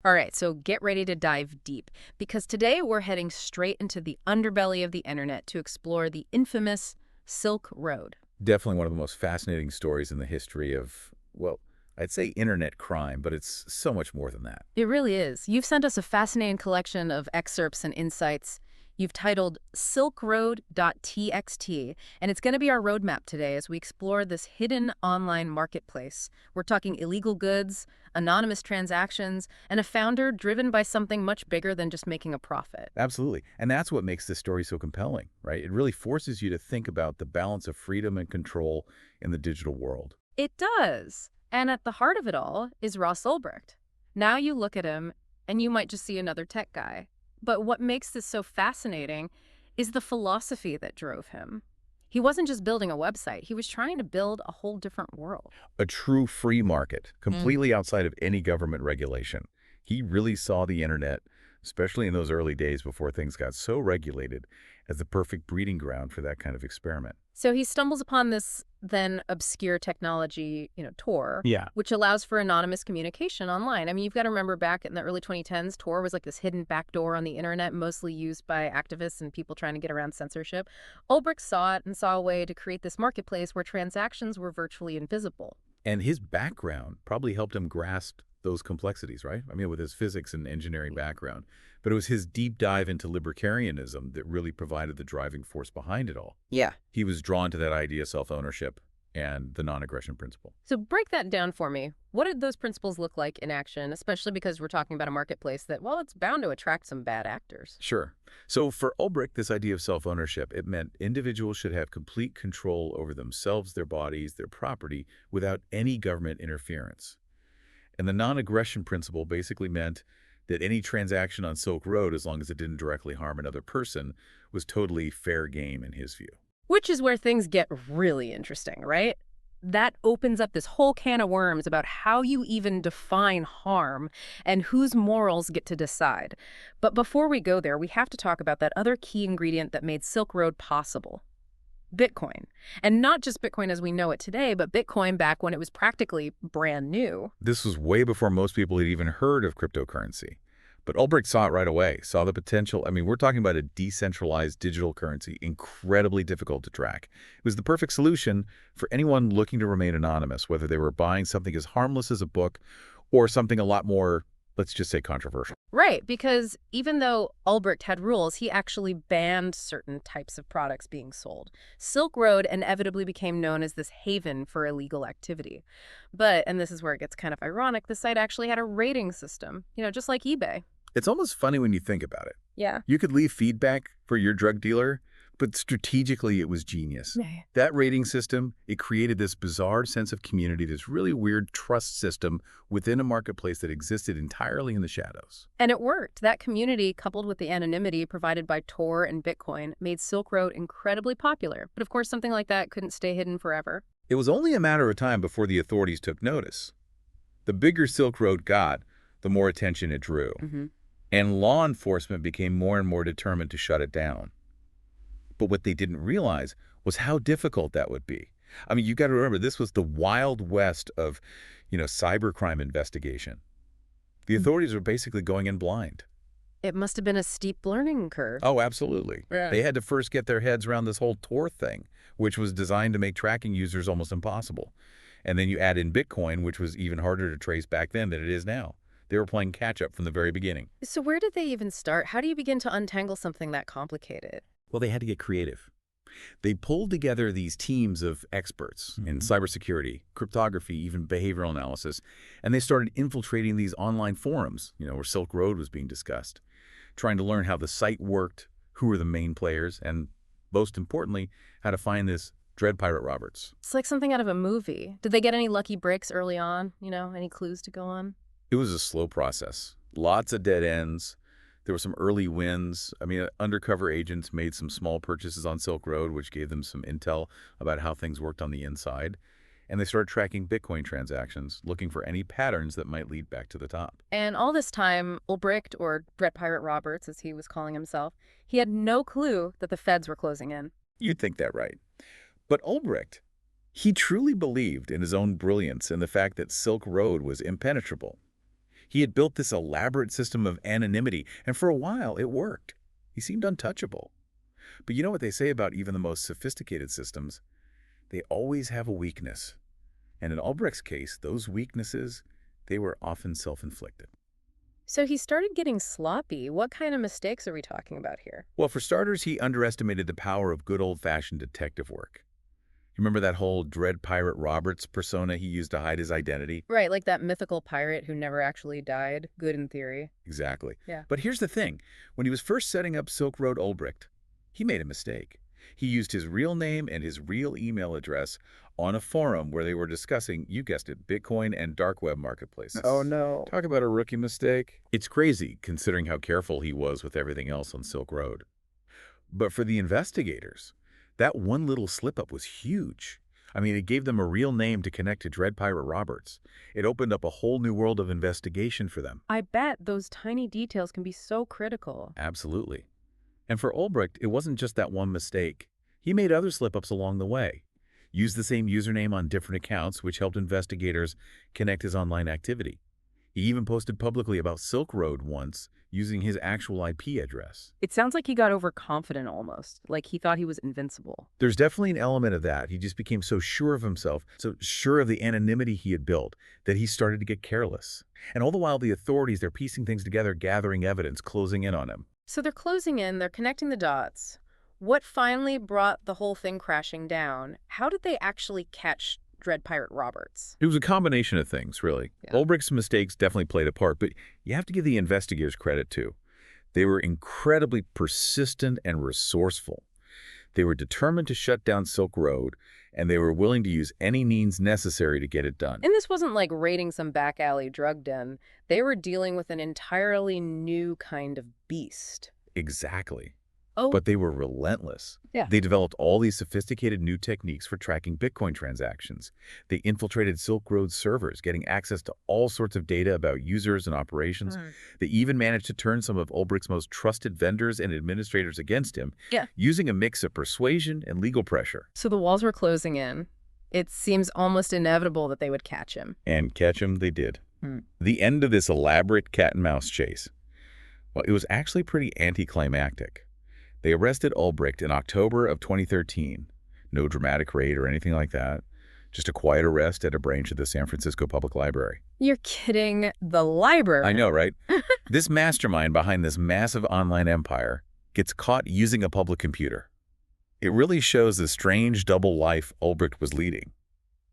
All right, so get ready to dive deep because today we're heading straight into the underbelly of the internet to explore the infamous Silk Road. Definitely one of the most fascinating stories in the history of, well, I'd say internet crime, but it's so much more than that. It really is. You've sent us a fascinating collection of excerpts and insights. You've titled silkroad.txt, and it's going to be our roadmap today as we explore this hidden online marketplace. We're talking illegal goods, anonymous transactions, and a founder driven by something much bigger than just making a profit. Absolutely. And that's what makes this story so compelling, right? It really forces you to think about the balance of freedom and control in the digital world. It does. And at the heart of it all is Ross Ulbricht. Now you look at him, and you might just see another tech guy. But what makes this so fascinating is the philosophy that drove him. He wasn't just building a website, he was trying to build a whole different world. A true free market, completely outside of any government regulation. He really saw the internet, especially in those early days before things got so regulated, as the perfect breeding ground for that kind of experiment. So he stumbles upon this then obscure technology, Tor, Yeah. which allows for anonymous communication online. I mean, you've got to remember back in the early 2010s, Tor was like this hidden backdoor on the internet, mostly used by activists and people trying to get around censorship. Ulbricht saw it and saw a way to create this marketplace where transactions were virtually invisible. And his background probably helped him grasp those complexities, right? I mean, with his physics and engineering background. But it was his deep dive into libertarianism that really provided the driving force behind it all. Yeah. He was drawn to that idea of self-ownership and the non-aggression principle. So break that down for me. What did those principles look like in action, especially because we're talking about a marketplace that, well, it's bound to attract some bad actors? Sure. So for Ulbricht, this idea of self-ownership, it meant individuals should have complete control over themselves, their bodies, their property, without any government interference. And the non-aggression principle basically meant that any transaction on Silk Road, as long as it didn't directly harm another person, was totally fair game in his view. Which is where things get really interesting, right? That opens up this whole can of worms about how you even define harm and whose morals get to decide. But before we go there, we have to talk about that other key ingredient that made Silk Road possible. Bitcoin. And not just Bitcoin as we know it today, but Bitcoin back when it was practically brand new. This was way before most people had even heard of cryptocurrency. But Ulbricht saw it right away, saw the potential. I mean, we're talking about a decentralized digital currency, incredibly difficult to track. It was the perfect solution for anyone looking to remain anonymous, whether they were buying something as harmless as a book or something a lot more, let's just say, controversial. Right, because even though Ulbricht had rules, he actually banned certain types of products being sold. Silk Road inevitably became known as this haven for illegal activity. But, and this is where it gets kind of ironic, the site actually had a rating system, just like eBay. It's almost funny when you think about it. Yeah. You could leave feedback for your drug dealer, but strategically it was genius. Yeah. That rating system, it created this bizarre sense of community, this really weird trust system within a marketplace that existed entirely in the shadows. And it worked. That community, coupled with the anonymity provided by Tor and Bitcoin, made Silk Road incredibly popular. But of course, something like that couldn't stay hidden forever. It was only a matter of time before the authorities took notice. The bigger Silk Road got, the more attention it drew. And law enforcement became more and more determined to shut it down. But what they didn't realize was how difficult that would be. I mean, you got to remember, this was the Wild West of, cybercrime investigation. The authorities were basically going in blind. It must have been a steep learning curve. Oh, absolutely. Yeah. They had to first get their heads around this whole Tor thing, which was designed to make tracking users almost impossible. And then you add in Bitcoin, which was even harder to trace back then than it is now. They were playing catch-up from the very beginning. So where did they even start? How do you begin to untangle something that complicated? Well, they had to get creative. They pulled together these teams of experts in cybersecurity, cryptography, even behavioral analysis, and they started infiltrating these online forums, where Silk Road was being discussed, trying to learn how the site worked, who were the main players, and most importantly, how to find this Dread Pirate Roberts. It's like something out of a movie. Did they get any lucky breaks early on? Any clues to go on? It was a slow process. Lots of dead ends. There were some early wins. I mean, undercover agents made some small purchases on Silk Road, which gave them some intel about how things worked on the inside. And they started tracking Bitcoin transactions, looking for any patterns that might lead back to the top. And all this time, Ulbricht, or Dread Pirate Roberts, as he was calling himself, he had no clue that the feds were closing in. You'd think that, right? But Ulbricht, he truly believed in his own brilliance and the fact that Silk Road was impenetrable. He had built this elaborate system of anonymity, and for a while it worked. He seemed untouchable. But you know what they say about even the most sophisticated systems? They always have a weakness. And in Ulbricht's case, those weaknesses, they were often self-inflicted. So he started getting sloppy. What kind of mistakes are we talking about here? Well, for starters, he underestimated the power of good old-fashioned detective work. You remember that whole Dread Pirate Roberts persona he used to hide his identity? Right, like that mythical pirate who never actually died. Good in theory. Exactly. Yeah. But here's the thing. When he was first setting up Silk Road Ulbricht, he made a mistake. He used his real name and his real email address on a forum where they were discussing, you guessed it, Bitcoin and dark web marketplaces. Oh, no. Talk about a rookie mistake. It's crazy considering how careful he was with everything else on Silk Road. But for the investigators, that one little slip-up was huge. I mean, it gave them a real name to connect to Dread Pirate Roberts. It opened up a whole new world of investigation for them. I bet those tiny details can be so critical. Absolutely. And for Ulbricht, it wasn't just that one mistake. He made other slip-ups along the way. Used the same username on different accounts, which helped investigators connect his online activity. He even posted publicly about Silk Road once, using his actual IP address. It sounds like he got overconfident almost, like he thought he was invincible. There's definitely an element of that. He just became so sure of himself, so sure of the anonymity he had built, that he started to get careless. And all the while, the authorities, they're piecing things together, gathering evidence, closing in on him. So they're closing in, they're connecting the dots. What finally brought the whole thing crashing down? How did they actually catch Dread Pirate Roberts? It was a combination of things, really. Yeah. Ulbricht's mistakes definitely played a part, but you have to give the investigators credit, too. They were incredibly persistent and resourceful. They were determined to shut down Silk Road, and they were willing to use any means necessary to get it done. And this wasn't like raiding some back alley drug den. They were dealing with an entirely new kind of beast. Exactly. Oh, But they were relentless. Yeah. They developed all these sophisticated new techniques for tracking Bitcoin transactions. They infiltrated Silk Road servers, getting access to all sorts of data about users and operations. They even managed to turn some of Ulbricht's most trusted vendors and administrators against him, Yeah. using a mix of persuasion and legal pressure. So the walls were closing in. It seems almost inevitable that they would catch him. And catch him they did. Hmm. The end of this elaborate cat-and-mouse chase, well, it was actually pretty anticlimactic. They arrested Ulbricht in October of 2013. No dramatic raid or anything like that. Just a quiet arrest at a branch of the San Francisco Public Library. You're kidding. The library. I know, right? This mastermind behind this massive online empire gets caught using a public computer. It really shows the strange double life Ulbricht was leading.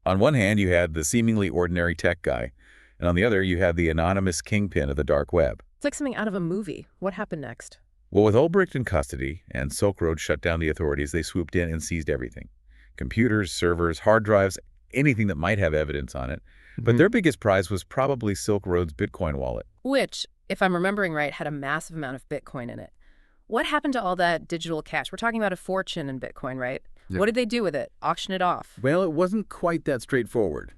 On one hand, you had the seemingly ordinary tech guy, and on the other, you had the anonymous kingpin of the dark web. It's like something out of a movie. What happened next? Well, with Ulbricht in custody and Silk Road shut down the authorities, they swooped in and seized everything. Computers, servers, hard drives, anything that might have evidence on it. But their biggest prize was probably Silk Road's Bitcoin wallet. Which, if I'm remembering right, had a massive amount of Bitcoin in it. What happened to all that digital cash? We're talking about a fortune in Bitcoin, right? Yeah. What did they do with it? Auction it off? Well, it wasn't quite that straightforward.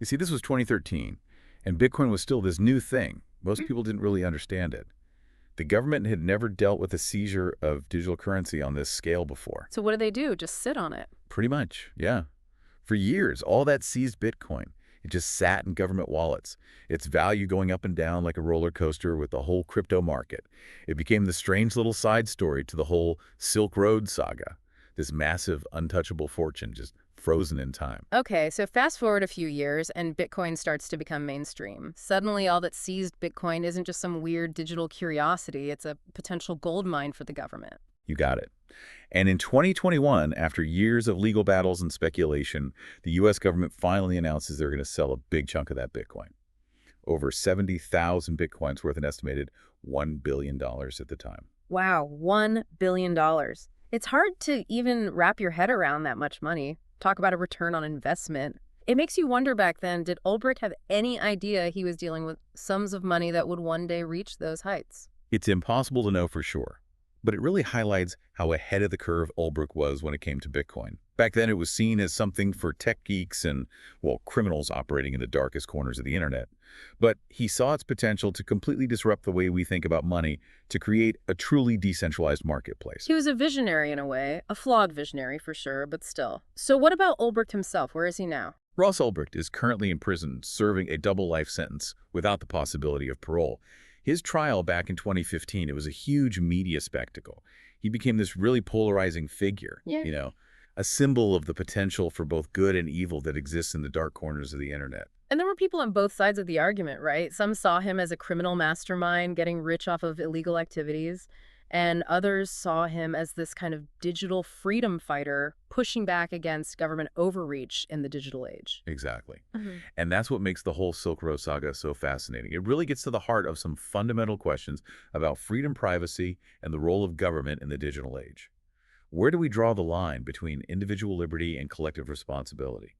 You see, this was 2013, and Bitcoin was still this new thing. Most people didn't really understand it. The government had never dealt with a seizure of digital currency on this scale before. So what did they do? Just sit on it? Pretty much, yeah. For years, all that seized Bitcoin, it just sat in government wallets, its value going up and down like a roller coaster with the whole crypto market. It became the strange little side story to the whole Silk Road saga, this massive, untouchable fortune just frozen in time. Okay, so fast forward a few years and Bitcoin starts to become mainstream. Suddenly, all that seized Bitcoin isn't just some weird digital curiosity. It's a potential gold mine for the government. You got it. And in 2021, after years of legal battles and speculation, the U.S. government finally announces they're going to sell a big chunk of that Bitcoin. Over 70,000 Bitcoins worth an estimated $1 billion at the time. Wow, $1 billion. It's hard to even wrap your head around that much money. Talk about a return on investment. It makes you wonder back then, did Ulbricht have any idea he was dealing with sums of money that would one day reach those heights? It's impossible to know for sure, but it really highlights how ahead of the curve Ulbricht was when it came to Bitcoin. Back then, it was seen as something for tech geeks and, well, criminals operating in the darkest corners of the internet. But he saw its potential to completely disrupt the way we think about money, to create a truly decentralized marketplace. He was a visionary in a way, a flawed visionary for sure, but still. So what about Ulbricht himself? Where is he now? Ross Ulbricht is currently in prison serving a double life sentence without the possibility of parole. His trial back in 2015, it was a huge media spectacle. He became this really polarizing figure, Yeah. a symbol of the potential for both good and evil that exists in the dark corners of the internet. And there were people on both sides of the argument, right? Some saw him as a criminal mastermind getting rich off of illegal activities, and others saw him as this kind of digital freedom fighter pushing back against government overreach in the digital age. Exactly. Mhm. And that's what makes the whole Silk Road saga so fascinating. It really gets to the heart of some fundamental questions about freedom, privacy, and the role of government in the digital age. Where do we draw the line between individual liberty and collective responsibility?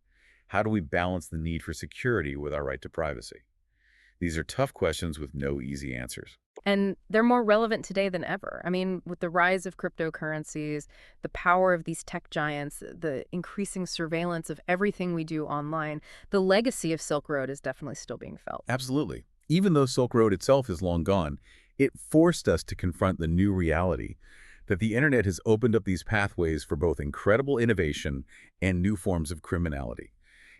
How do we balance the need for security with our right to privacy? These are tough questions with no easy answers. And they're more relevant today than ever. I mean, with the rise of cryptocurrencies, the power of these tech giants, the increasing surveillance of everything we do online, the legacy of Silk Road is definitely still being felt. Absolutely. Even though Silk Road itself is long gone, it forced us to confront the new reality that the internet has opened up these pathways for both incredible innovation and new forms of criminality.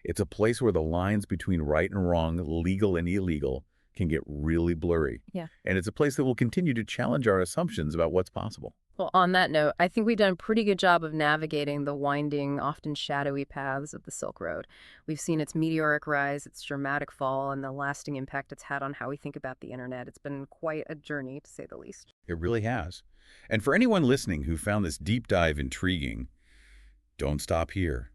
It's a place where the lines between right and wrong, legal and illegal, can get really blurry. Yeah. And it's a place that will continue to challenge our assumptions about what's possible. Well, on that note, I think we've done a pretty good job of navigating the winding, often shadowy paths of the Silk Road. We've seen its meteoric rise, its dramatic fall, and the lasting impact it's had on how we think about the internet. It's been quite a journey, to say the least. It really has. And for anyone listening who found this deep dive intriguing, don't stop here.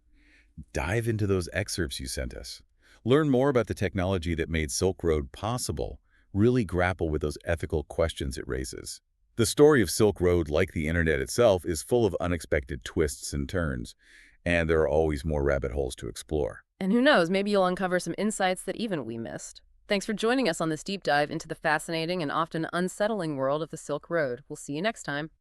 Dive into those excerpts you sent us. Learn more about the technology that made Silk Road possible. Really grapple with those ethical questions it raises. The story of Silk Road, like the internet itself, is full of unexpected twists and turns, and there are always more rabbit holes to explore. And who knows, maybe you'll uncover some insights that even we missed. Thanks for joining us on this deep dive into the fascinating and often unsettling world of the Silk Road. We'll see you next time.